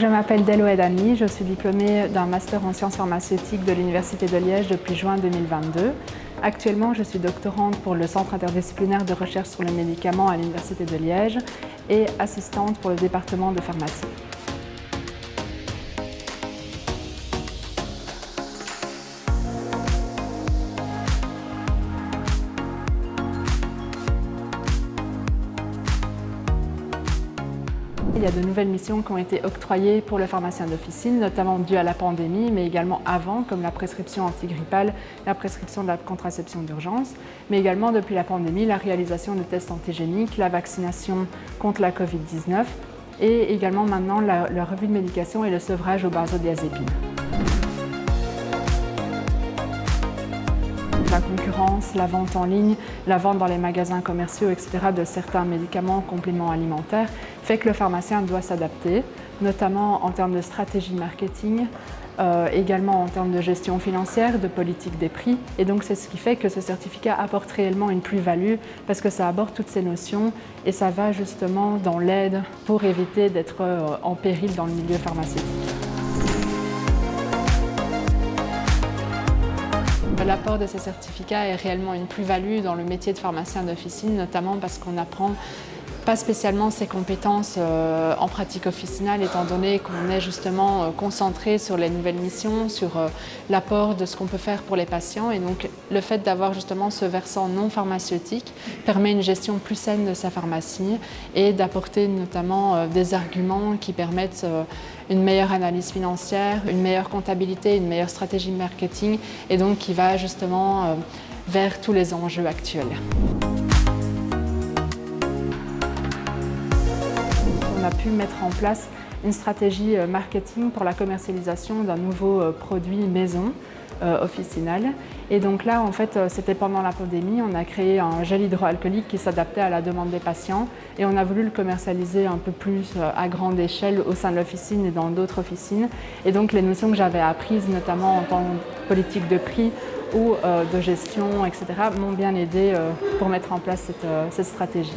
Je m'appelle Deloed Annie, je suis diplômée d'un master en sciences pharmaceutiques de l'Université de Liège depuis juin 2022. Actuellement, je suis doctorante pour le Centre interdisciplinaire de recherche sur les médicaments à l'Université de Liège et assistante pour le département de pharmacie. Il y a de nouvelles missions qui ont été octroyées pour le pharmacien d'officine, notamment dû à la pandémie, mais également avant, comme la prescription antigrippale, la prescription de la contraception d'urgence, mais également depuis la pandémie, la réalisation de tests antigéniques, la vaccination contre la Covid-19 et également maintenant la revue de médication et le sevrage aux benzodiazépines. La concurrence, la vente en ligne, la vente dans les magasins commerciaux, etc. de certains médicaments, compléments alimentaires, fait que le pharmacien doit s'adapter, notamment en termes de stratégie marketing, également en termes de gestion financière, de politique des prix. Et donc c'est ce qui fait que ce certificat apporte réellement une plus-value parce que ça aborde toutes ces notions et ça va justement dans l'aide pour éviter d'être en péril dans le milieu pharmaceutique. L'apport de ces certificats est réellement une plus-value dans le métier de pharmacien d'officine, notamment parce qu'on n'apprend pas spécialement ses compétences en pratique officinale, étant donné qu'on est justement concentré sur les nouvelles missions, sur l'apport de ce qu'on peut faire pour les patients. Et donc le fait d'avoir justement ce versant non pharmaceutique permet une gestion plus saine de sa pharmacie et d'apporter notamment des arguments qui permettent une meilleure analyse financière, une meilleure comptabilité, une meilleure stratégie marketing et donc qui va justement vers tous les enjeux actuels. On a pu mettre en place une stratégie marketing pour la commercialisation d'un nouveau produit maison officinal. Et donc là, en fait, c'était pendant la pandémie, on a créé un gel hydroalcoolique qui s'adaptait à la demande des patients et on a voulu le commercialiser un peu plus à grande échelle au sein de l'officine et dans d'autres officines. Et donc les notions que j'avais apprises, notamment en tant que politique de prix ou de gestion, etc., m'ont bien aidé pour mettre en place cette stratégie.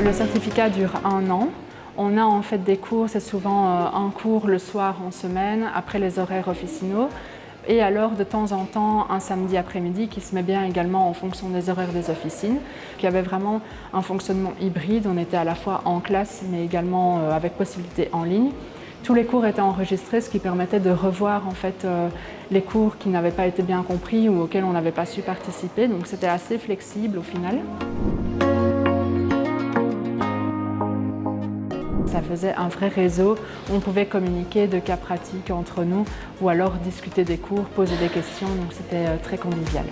Le certificat dure 1 an. On a en fait des cours, c'est souvent un cours le soir en semaine, après les horaires officinaux. Et alors de temps en temps, un samedi après-midi qui se met bien également en fonction des horaires des officines. Il y avait vraiment un fonctionnement hybride, on était à la fois en classe mais également avec possibilité en ligne. Tous les cours étaient enregistrés, ce qui permettait de revoir en fait les cours qui n'avaient pas été bien compris ou auxquels on n'avait pas su participer. Donc c'était assez flexible au final. Ça faisait un vrai réseau, on pouvait communiquer de cas pratiques entre nous ou alors discuter des cours, poser des questions, donc c'était très convivial.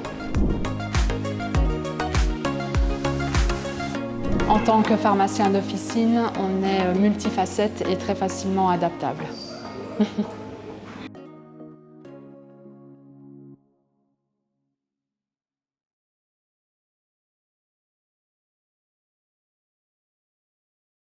En tant que pharmacien d'officine, on est multifacette et très facilement adaptable.